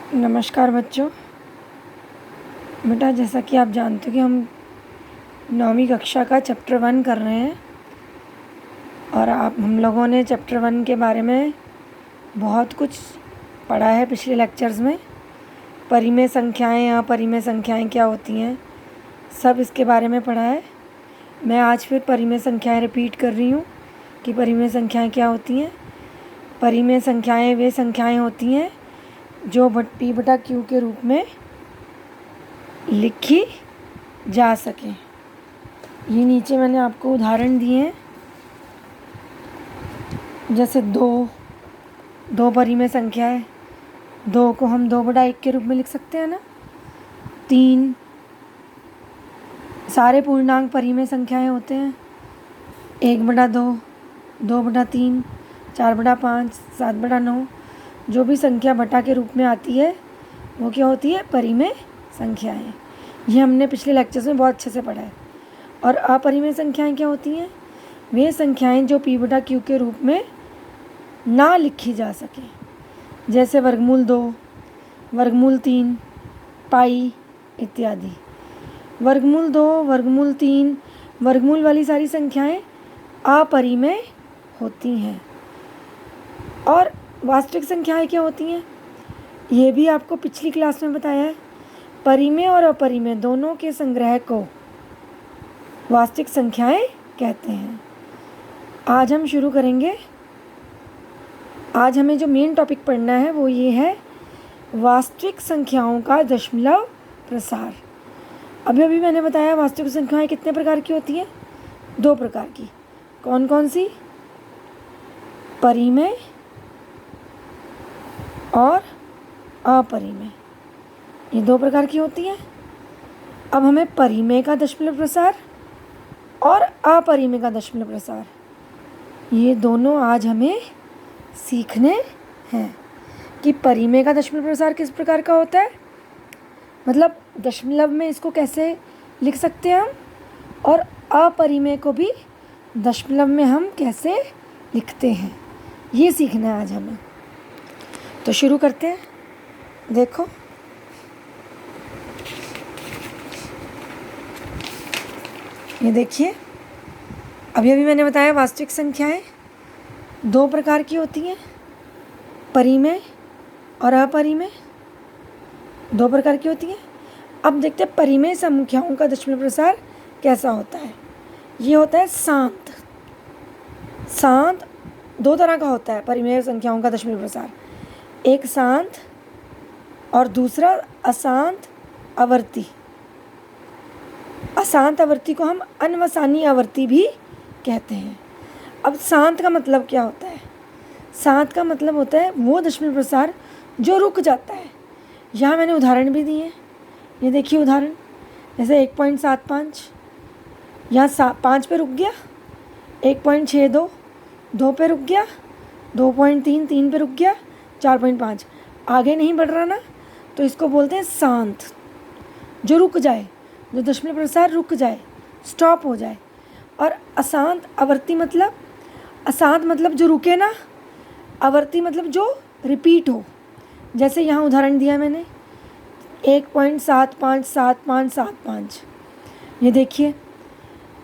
नमस्कार बच्चों। बेटा, जैसा कि आप जानते हो कि हम 9वीं कक्षा का चैप्टर 1 कर रहे हैं और हम लोगों ने चैप्टर 1 के बारे में बहुत कुछ पढ़ा है पिछले लेक्चर्स में। परिमेय संख्याएं, अपरिमेय संख्याएं क्या होती हैं, सब इसके बारे में पढ़ा है। मैं आज फिर परिमेय संख्याएं रिपीट कर रही हूँ कि परिमेय संख्याएं क्या होती हैं। परिमेय संख्याएं वे संख्याएं होती हैं जो P बटा Q के रूप में लिखी जा सके। ये नीचे मैंने आपको उदाहरण दिए हैं, जैसे दो परिमेय संख्या है। 2 को हम 2 बटा 1 के रूप में लिख सकते हैं ना। 3 सारे पूर्णांक परिमेय संख्याएं होते हैं। 1 बटा 2, 2 बटा 3, 4 बटा 5, 7 बटा 9, जो भी संख्या बटा के रूप में आती है वो क्या होती है? परिमेय संख्याएं। ये हमने पिछले लेक्चर्स में बहुत अच्छे से पढ़ा है। और अपरिमेय संख्याएं क्या होती हैं? वे संख्याएं जो P बटा Q के रूप में ना लिखी जा सके, जैसे वर्गमूल 2, वर्गमूल 3, पाई इत्यादि। वर्गमूल 2, वर्गमूल 3, वर्गमूल वाली सारी संख्याएं अपरिमेय होती हैं। और वास्तविक संख्याएं क्या होती हैं? ये भी आपको पिछली क्लास में बताया है। परिमेय और अपरिमेय दोनों के संग्रह को वास्तविक संख्याएं कहते हैं। आज हम शुरू करेंगे। आज हमें जो मेन टॉपिक पढ़ना है वो ये है, वास्तविक संख्याओं का दशमलव प्रसार। अभी मैंने बताया वास्तविक संख्याएं कितने प्रकार की होती हैं? 2 प्रकार की। कौन कौन सी? परिमेय और अपरिमेय, ये 2 प्रकार की होती हैं। अब हमें परिमेय का दशमलव प्रसार और अपरिमेय का दशमलव प्रसार, ये दोनों आज हमें सीखने हैं कि परिमेय का दशमलव प्रसार किस प्रकार का होता है, मतलब दशमलव में इसको कैसे लिख सकते हैं हम, और अपरिमेय को भी दशमलव में हम कैसे लिखते हैं, ये सीखना है आज हमें। तो शुरू करते हैं। देखो, ये देखिए, अभी मैंने बताया वास्तविक संख्याएं 2 प्रकार की होती हैं, परिमेय और अपरिमेय, 2 प्रकार की होती हैं। अब देखते हैं परिमेय संख्याओं का दशमलव प्रसार कैसा होता है। ये होता है शांत। 2 तरह का होता है परिमेय संख्याओं का दशमलव प्रसार, एक शांत और दूसरा अशांत आवर्ती। अशांत आवर्ती को हम अनवसानी आवर्ती भी कहते हैं। अब शांत का मतलब क्या होता है? शांत का मतलब होता है वो दशमलव प्रसार जो रुक जाता है। यहाँ मैंने उदाहरण भी दिए हैं। ये देखिए उदाहरण, जैसे 1.75 यहाँ 5 पे रुक गया, 1.62 2 पे रुक गया, 2.3 3 पे रुक गया, 4.5 आगे नहीं बढ़ रहा ना, तो इसको बोलते हैं शांत, जो रुक जाए, जो दशमलव प्रसार रुक जाए, स्टॉप हो जाए। और अशांत आवर्ती मतलब, अशांत मतलब जो रुके ना, आवर्ती मतलब जो रिपीट हो। जैसे यहाँ उदाहरण दिया मैंने 1.757575, ये देखिए,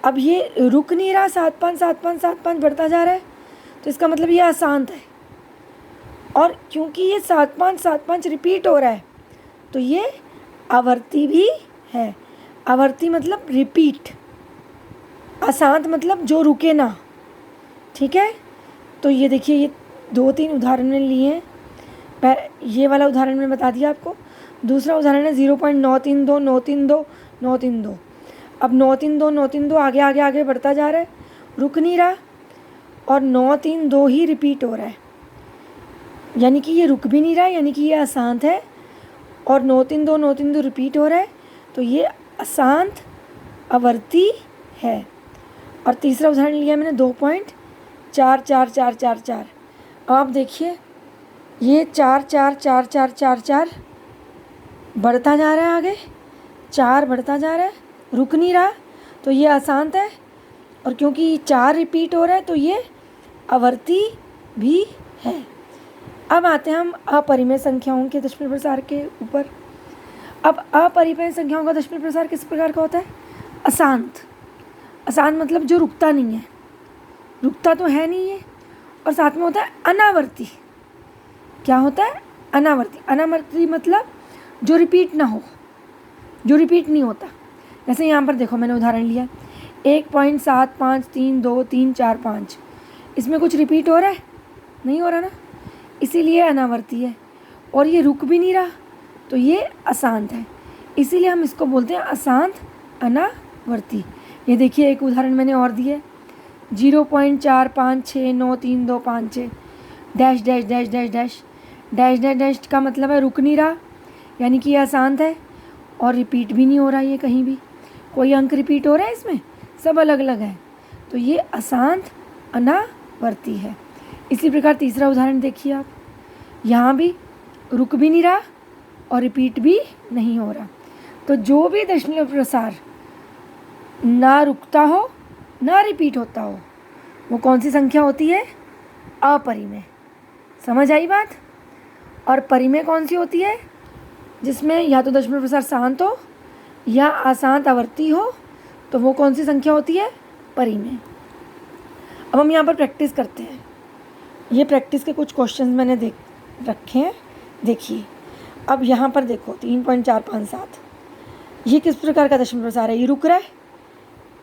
अब ये रुक नहीं रहा, 757575 बढ़ता जा रहा है, तो इसका मतलब ये अशांत है। और क्योंकि ये 7575 रिपीट हो रहा है, तो ये आवर्ती भी है। आवर्ती मतलब रिपीट, अशांत मतलब जो रुके ना। ठीक है, तो ये देखिए, ये 2-3 उदाहरण में लिए हैं। ये वाला उदाहरण में बता दिया आपको। दूसरा उदाहरण है 0.932 932 932। अब 932 932 आगे आगे आगे बढ़ता जा रहा है, रुक नहीं रहा, और 932 ही रिपीट हो रहा है, यानी कि ये रुक भी नहीं रहा है, यानी कि ये अशांत है। और 932 932 रिपीट हो रहा है, तो ये अशांत आवर्ती है। और तीसरा उदाहरण लिया मैंने 2.44444। अब आप देखिए, ये 4 बढ़ता जा रहा है, आगे 4 बढ़ता जा रहा है, रुक नहीं रहा, तो ये अशांत है। और क्योंकि 4 रिपीट हो रहा है, तो ये आवर्ती भी है। अब आते हैं हम अपरिमेय संख्याओं के दशमलव प्रसार के ऊपर। अब अपरिमेय संख्याओं का दशमलव प्रसार किस प्रकार का होता है? अशांत। अशांत मतलब जो रुकता नहीं है, रुकता तो है नहीं है, और साथ में होता है अनावर्ती। क्या होता है? अनावर्ती। अनावर्ती मतलब जो रिपीट ना हो, जो रिपीट नहीं होता। जैसे यहाँ पर देखो, मैंने उदाहरण लिया 1.753234 इसमें कुछ रिपीट हो रहा है? नहीं हो रहा ना, इसीलिए अनावर्ती है। और ये रुक भी नहीं रहा, तो ये अशांत है, इसीलिए हम इसको बोलते हैं अशांत अनावर्ती। ये देखिए एक उदाहरण मैंने और दिए 0.45693256 dash dash dash dash dash dash dash dash का मतलब है रुक नहीं रहा, यानी कि ये अशांत है, और रिपीट भी नहीं हो रहा है। ये कहीं भी कोई अंक रिपीट हो रहा है इसमें? सब अलग अलग है, तो ये अशांत अनावर्ती है। इसी प्रकार तीसरा उदाहरण देखिए आप, यहाँ भी रुक भी नहीं रहा और रिपीट भी नहीं हो रहा। तो जो भी दशमलव प्रसार ना रुकता हो ना रिपीट होता हो, वो कौन सी संख्या होती है? अपरिमेय। समझ आई बात? और परिमेय कौन सी होती है? जिसमें या तो दशमलव प्रसार शांत हो या अशांत आवर्ती हो, तो वो कौन सी संख्या होती है? परिमेय। अब हम यहाँ पर प्रैक्टिस करते हैं। ये प्रैक्टिस के कुछ क्वेश्चन मैंने रखे हैं, देखिए। अब यहाँ पर देखो 3.457 ये किस प्रकार का दशमलव प्रसार है? ये रुक रहा है,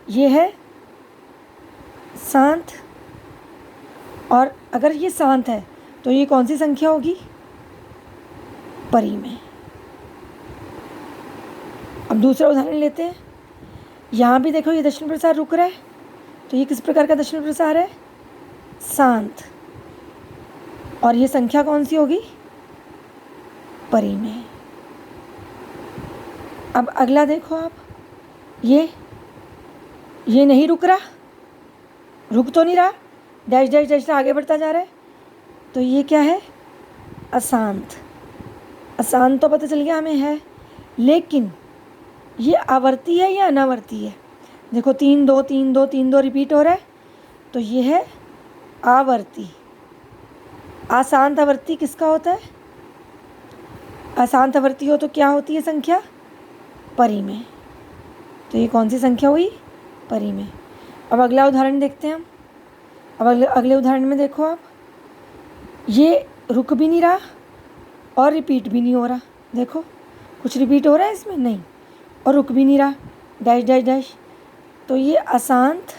ये है शांत, और अगर ये शांत है तो ये कौन सी संख्या होगी? परिमेय। अब दूसरा उदाहरण लेते हैं। यहाँ भी देखो ये दशमलव प्रसार रुक रहा है, तो ये किस प्रकार का दशमलव प्रसार है? शांत। और ये संख्या कौन सी होगी? परिमेय। अब अगला देखो आप, ये नहीं रुक रहा, रुक तो नहीं रहा, डैश डैश डैश से आगे बढ़ता जा रहा है, तो ये क्या है? अशांत। अशांत तो पता चल गया हमें है, लेकिन ये आवर्ती है या अनावर्ती है? देखो 3 2 3 2 3 2 रिपीट हो रहा है, तो ये है आवर्ती। अशांत आवर्ती किसका होता है? अशांत आवर्ती हो तो क्या होती है संख्या? परिमेय। तो ये कौन सी संख्या हुई? परिमेय। अब अगला उदाहरण देखते हैं हम। अब अगले उदाहरण में देखो आप, ये रुक भी नहीं रहा और रिपीट भी नहीं हो रहा। देखो कुछ रिपीट हो रहा है इसमें? नहीं, और रुक भी नहीं रहा, डैश डैश डैश, तो ये अशांत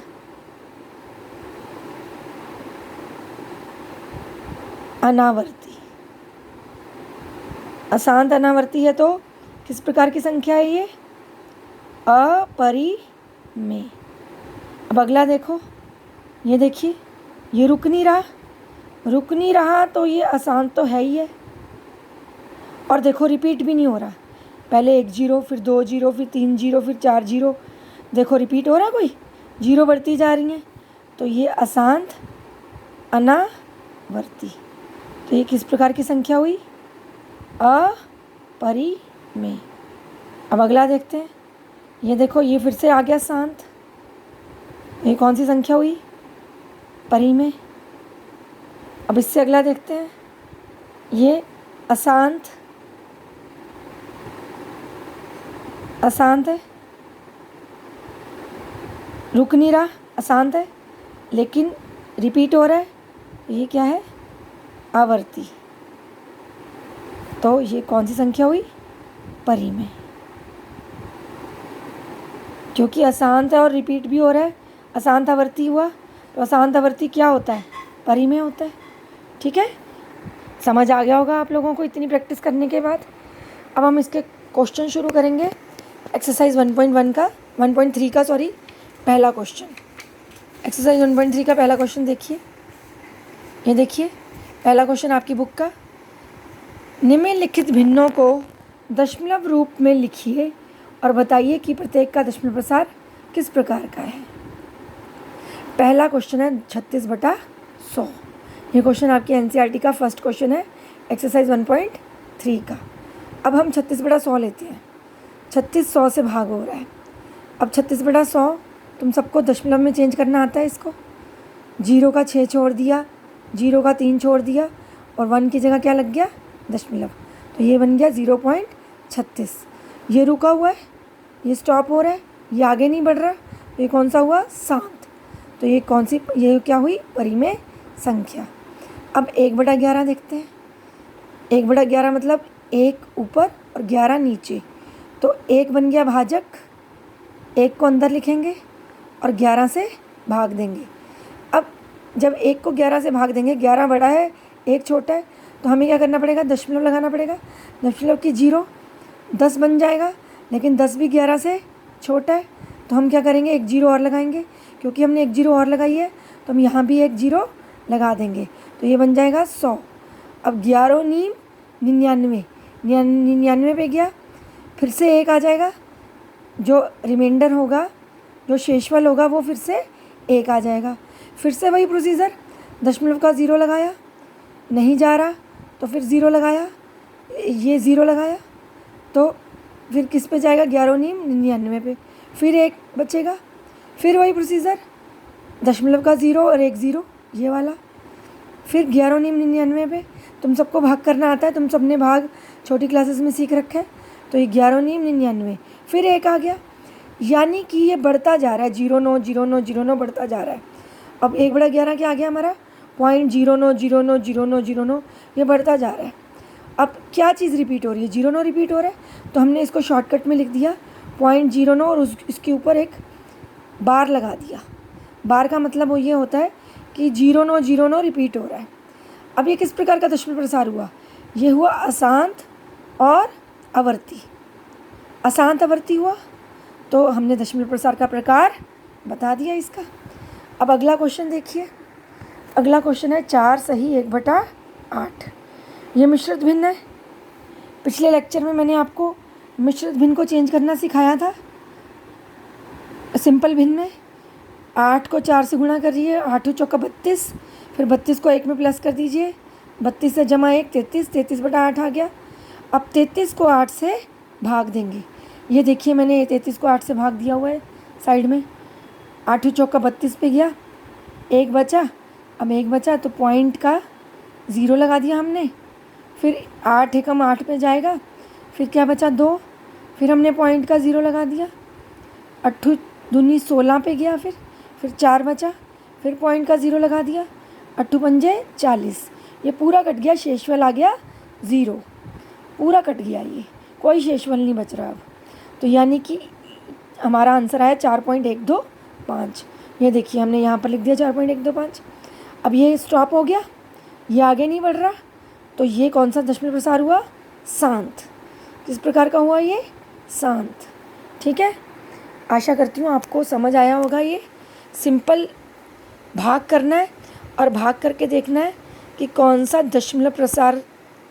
अनावर्ती। अशांत अनावर्ती है तो किस प्रकार की संख्या है? ये अपरिमेय। अब अगला देखो, ये देखिए ये रुक नहीं रहा, रुक नहीं रहा तो ये अशांत तो है ही है, और देखो रिपीट भी नहीं हो रहा। पहले 1 0, फिर 2 0, फिर 3 0, फिर 4 0, देखो रिपीट हो रहा है, कोई जीरो बढ़ती जा रही हैं, तो ये अशांत अनावर्ती। तो ये किस प्रकार की संख्या हुई? अपरिमेय। अब अगला देखते हैं। ये देखो ये फिर से आ गया शांत, ये कौन सी संख्या हुई? परिमेय। अब इससे अगला देखते हैं। ये अशांत है, रुक नहीं रहा, अशांत है, लेकिन रिपीट हो रहा है, ये क्या है? आवर्ती। तो ये कौन सी संख्या हुई? परिमेय। क्योंकि अशांत है और रिपीट भी हो रहा है, अशांत आवर्ती हुआ, तो अशांत आवर्ती क्या होता है? परिमेय होता है। ठीक है, समझ आ गया होगा आप लोगों को इतनी प्रैक्टिस करने के बाद। अब हम इसके क्वेश्चन शुरू करेंगे। एक्सरसाइज 1.3 का पहला क्वेश्चन। एक्सरसाइज 1.3 का पहला क्वेश्चन देखिए। ये देखिए पहला क्वेश्चन आपकी बुक का, निम्नलिखित भिन्नों को दशमलव रूप में लिखिए और बताइए कि प्रत्येक का दशमलव प्रसार किस प्रकार का है। पहला क्वेश्चन है 36/100। ये क्वेश्चन आपकी एनसीईआरटी का फर्स्ट क्वेश्चन है, एक्सरसाइज 1.3 का। अब हम 36/100 लेते हैं। 36 100 से भाग हो रहा है। अब 36/100 तुम सबको दशमलव में चेंज करना आता है इसको। 0 का 6 छोड़ दिया, 0 का 3 छोड़ दिया, और 1 की जगह क्या लग गया, दशमलव, तो ये बन गया 0.36। ये रुका हुआ है, ये स्टॉप हो रहा है, ये आगे नहीं बढ़ रहा, तो ये कौन सा हुआ, शांत। तो ये कौन सी, ये क्या हुई, परिमेय संख्या। अब 1/11 देखते हैं। 1/11 मतलब 1 ऊपर और 11 नीचे, तो 1 बन गया भाजक, 1 को अंदर लिखेंगे और 11 से भाग देंगे। अब जब 1 को 11 से भाग देंगे, 11 बड़ा है 1 छोटा है, तो हमें क्या करना पड़ेगा, दशमलव लगाना पड़ेगा। दशमलव की 0 10 बन जाएगा, लेकिन 10 भी 11 से छोटा है, तो हम क्या करेंगे, 1 0 और लगाएंगे। क्योंकि हमने 1 0 और लगाई है तो हम यहाँ भी 1 0 लगा देंगे, तो ये बन जाएगा 100। अब 11 नीम 99, 99 पे गया, फिर से 1 आ जाएगा, जो रिमाइंडर होगा, जो शेषफल होगा वो फिर से 1 आ जाएगा। फिर से वही प्रोसीजर, दशमलव का 0 लगाया, नहीं जा रहा तो फिर 0 लगाया, ये 0 लगाया, तो फिर किस पे जाएगा, 11 नीम 99 पे, फिर 1 बचेगा। फिर वही प्रोसीजर, दशमलव का 0 और 1 0, ये वाला, फिर 11 नीम 99 पे। तुम सबको भाग करना आता है, तुम सबने भाग छोटी क्लासेस में सीख रखा है, तो ये 11 नीम 99, फिर 1 आ गया। यानी कि ये बढ़ता जा रहा है, 0 9 0 9 0 9 बढ़ता जा रहा है। अब 1/11 क्या आ गया हमारा, 0.09090909, ये बढ़ता जा रहा है। अब क्या चीज़ रिपीट हो रही है, 0 रिपीट हो रहा है, तो हमने इसको शॉर्टकट में लिख दिया 0.09 और इसके ऊपर एक बार लगा दिया। बार का मतलब वो ये होता है कि 0 रिपीट हो रहा है। अब ये किस प्रकार का दशमलव प्रसार हुआ, ये हुआ अशांत और आवर्ती। अशांत आवर्ती हुआ, तो हमने दशमलव प्रसार का प्रकार बता दिया इसका। अब अगला क्वेश्चन देखिए। अगला क्वेश्चन है 4 सही 1/8। ये मिश्रित भिन्न है। पिछले लेक्चर में मैंने आपको मिश्रित भिन्न को चेंज करना सिखाया था। सिंपल भिन्न में 8 को 4 से गुणा करिए, 8 चौका 32, फिर 32 को 1 में प्लस कर दीजिए, 32 से जमा 1 33, 33/8 आ गया। अब 33 को 8 से भाग देंगे। ये देखिए मैंने 33 को 8 से भाग दिया हुआ है साइड में। 8 चौका 32 पे गया, 1 बचा। अब 1 बचा तो पॉइंट का 0 लगा दिया हमने, फिर 8 एकम 8 पे जाएगा, फिर क्या बचा 2, फिर हमने पॉइंट का 0 लगा दिया। 8 दूनी 16 पे गया, फिर 4 बचा, फिर पॉइंट का 0 लगा दिया। 8 पंजे 40, ये पूरा कट गया, शेषफल आ गया 0, पूरा कट गया, ये कोई शेषफल नहीं बच रहा अब। तो यानी कि हमारा आंसर आया 4.125। ये देखिए हमने यहाँ पर लिख दिया 4.125। अब ये स्टॉप हो गया, ये आगे नहीं बढ़ रहा, तो ये कौन सा दशमलव प्रसार हुआ, शांत। किस प्रकार का हुआ ये, शांत। ठीक है, आशा करती हूँ आपको समझ आया होगा। ये सिंपल भाग करना है और भाग करके देखना है कि कौन सा दशमलव प्रसार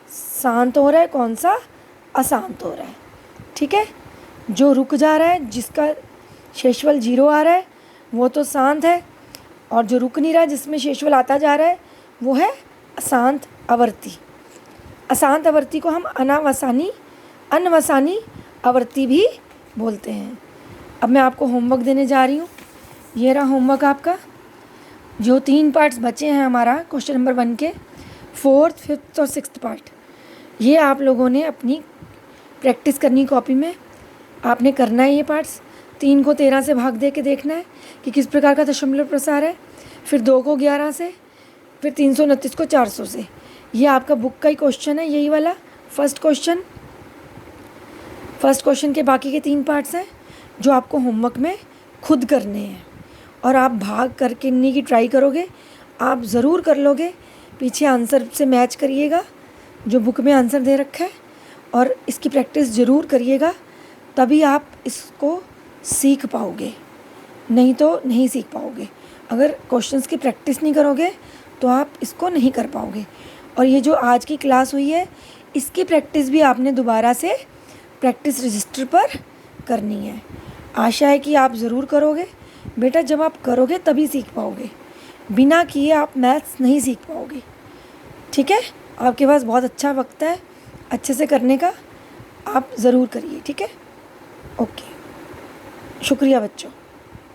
शांत हो रहा है, कौन सा अशांत हो रहा है। ठीक है, जो रुक जा रहा है, जिसका शेषफल 0 आ रहा है, वो तो शांत है, और जो रुक नहीं रहा है, जिसमें शेषफल आता जा रहा है, वो है अशांत आवर्ती। अशांत आवर्ती को हम अनवसानी आवर्ती भी बोलते हैं। अब मैं आपको होमवर्क देने जा रही हूँ। ये रहा होमवर्क आपका। जो 3 पार्ट्स बचे हैं हमारा क्वेश्चन नंबर 1 के, 4th, 5th और 6th पार्ट, ये आप लोगों ने अपनी प्रैक्टिस करनी कॉपी में। आपने करना है ये पार्ट्स। 3 को 13 से भाग दे के देखना है कि किस प्रकार का दशमलव प्रसार है, फिर 2 को 11 से, फिर 329 को 400 से। ये आपका बुक का ही क्वेश्चन है, यही वाला फर्स्ट क्वेश्चन के बाकी के 3 पार्ट्स हैं जो आपको होमवर्क में खुद करने हैं, और आप भाग करके इन्हीं की ट्राई करोगे, आप ज़रूर कर लोगे। पीछे आंसर से मैच करिएगा जो बुक में आंसर दे रखा है, और इसकी प्रैक्टिस ज़रूर करिएगा, तभी आप इसको सीख पाओगे, नहीं तो नहीं सीख पाओगे। अगर क्वेश्चंस की प्रैक्टिस नहीं करोगे तो आप इसको नहीं कर पाओगे। और ये जो आज की क्लास हुई है, इसकी प्रैक्टिस भी आपने दोबारा से प्रैक्टिस रजिस्टर पर करनी है। आशा है कि आप ज़रूर करोगे बेटा। जब आप करोगे तभी सीख पाओगे, बिना किए आप मैथ्स नहीं सीख पाओगे। ठीक है, आपके पास बहुत अच्छा वक्त है अच्छे से करने का, आप ज़रूर करिए। ठीक है, ओके, शुक्रिया बच्चों।